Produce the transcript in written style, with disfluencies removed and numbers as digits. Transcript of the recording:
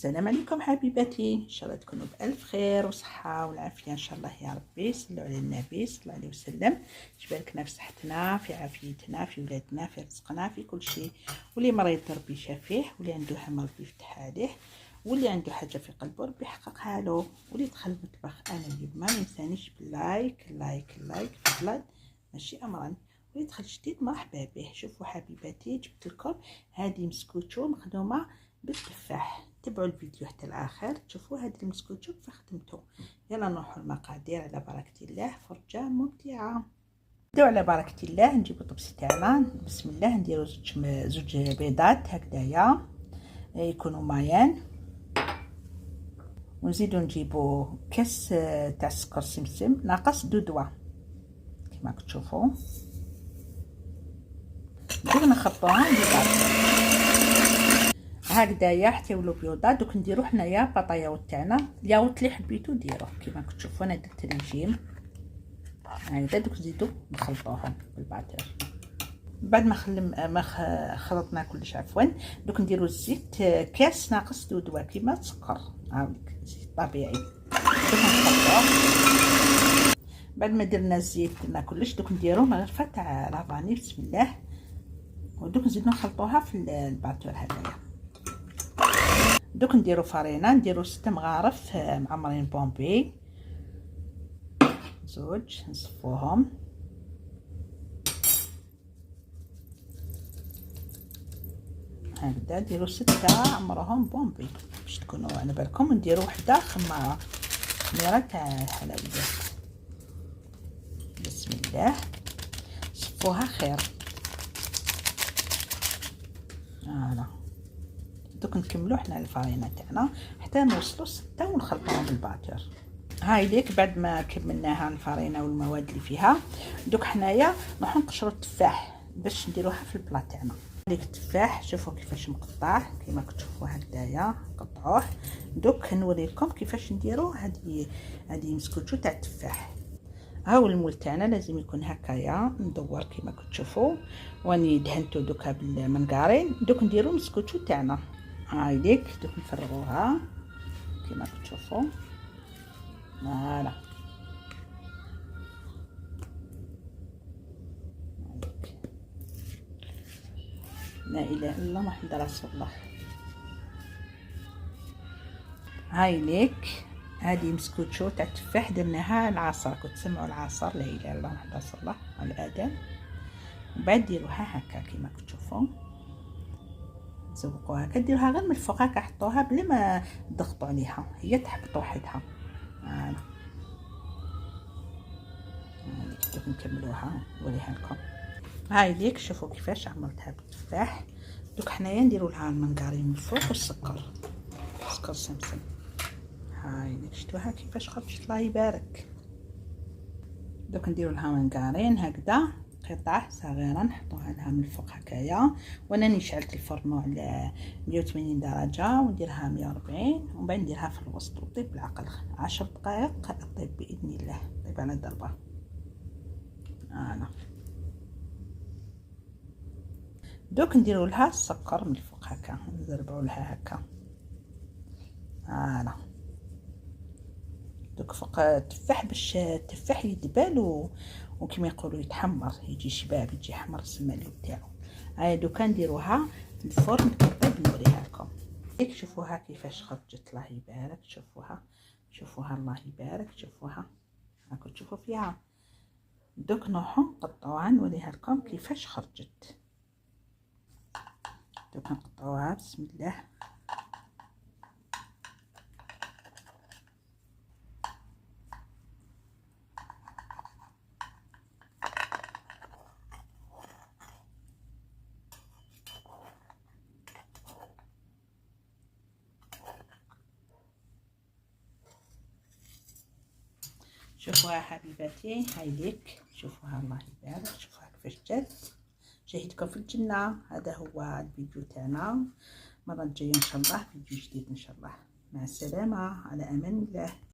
السلام عليكم حبيباتي، ان شاء الله تكونوا بالف خير وصحه والعافيه ان شاء الله يا ربي. صلوا على النبي صلى الله عليه وسلم. تباركنا في صحتنا، في عافيتنا، في ولادنا، في رزقنا، في كل شيء. واللي مريض ربي يشافيه، واللي عنده هم ربي يفتح عليه، واللي عنده حاجه في قلبه ربي يحققها له. واللي دخل المطبخ انا اليوم ما ينسانيش باللايك لايك لايك فضلا ماشي امرا. واللي دخل جديد مرحبا به. شوفوا حبيباتي، جبت لكم هذه مسكوتشو مخدومه بالتفاح. تبعوا الفيديو حتى الاخر تشوفوا هذا المسكوتشو كيف خدمته. يلا نروحوا المقادير على بركه الله. فرجه ممتعه. نبداو على بركه الله. نجيبوا الطبسي تاعنا. بسم الله. نديروا زوج بيضات هكذايا يكونوا مايان، ونزيدوا نجيبوا كاس تاع سكر سمسم ناقص دودوه كما كتشوفوا. نديرو نخلطوها هكذايا حتى يولو بيضات. دوك نديرو حنايا بطاياوت تاعنا، الياغوت اللي حبيتو ديروه كما كتشوفوا. انا درت ريجيم هكذا. دوك نزيدو نخلطوهم بالباتر. بعد ما خلطنا كلش عفوا، دوك نديرو الزيت كاس ناقص دودوه كيما السكر، هاوليك زيت طبيعي. بعد ما درنا الزيت درنا كلش، دوك نديرو مغرفه تاع لافاني. بسم الله. ودوك نزيدو نخلطوها في الباتور هذايا. دوك نديرو فرينه، نديرو 6 مغارف معمرين بومبي، زوج نصفوهم هكذا. نديرو 6 عمرهم بومبي باش تكونوا على بالكم. نديرو وحده خميره تاع الحلويات. بسم الله. صفوها خير. فوالا. دوك نكملو حنا الفرينه تاعنا حتى نوصلوا 6 ونخلطوهم بالباتر. هاي ليك بعد ما كملناها الفرينه والمواد اللي فيها. دوك حنايا نروحو نقشروا التفاح باش نديروها في البلا تاعنا. هذيك التفاح شوفوا كيفاش مقطع كما كتشوفوا هكذايا نقطعوه. دوك نوريكم كيفاش نديروا هذه مسكوتشو تاع التفاح. هاو المول تاعنا لازم يكون هكايا مدور كما كتشوفوا. واني دهنتو دوكا بالمنقارين. دوك نديرو مسكوتشو تاعنا. هاي ليك دوك نفرغوها كما كتشوفوا. فوالا. لا اله الا الله محمد رسول الله. هاي ليك هذه مسكوتشو تاع التفاح درناها العصر. كنت تسمعوا العصر لا اله الا الله محمد رسول الله على الاذان. ومن بعد ديروها هكا كما كتشوفوا. تزوقوها كديروها غير من الفوق هكا، حطوها بلا ما تضغطوا عليها، هي تحبط وحدها. فوالا. دوك نكملوها نوريها لكم. هاي ليك شوفوا كيفاش عملتها بالتفاح. دوك حنايا نديرو لها المنقارين من الفوق والسكر، سكر سمسم. هاي ليك شفتوها كيفاش خرجت الله يبارك. دوك نديرو لها منقارين هكذا قطع صغيره نحطوها لها من الفوق هكايا. وانا شعلت الفرن على 180 درجه ونديرها 140، ومن بعد نديرها في الوسط وطيب بالعقل 10 دقائق طيب باذن الله. طيب على ضربه. دوك نديرو لها السكر من الفوق هكا، نزربعو لها هكا. فوالا. دوك فوق التفاح باش التفاح يدبل وكما يقولوا يتحمر، يجي شباب، يجي احمر السمالي تاعو. هاي دوكا نديروها في الفرن طيب نوريها لكم. ديك شوفوها كيفاش خرجت الله يبارك. شوفوها الله يبارك. شوفوها هاكا تشوفوا فيها. دوك نروحو نقطعوها نوريها لكم كيفاش خرجت. دوك نقطعوها بسم الله. شوفوها حبيباتي. هاي ليك شوفوها الله يبارك. شوفوها كيفاش جات. شاهدكم في الجنة. هذا هو الفيديو تاعنا. مرة جاية ان شاء الله فيديو جديد ان شاء الله. مع السلامة على امان الله.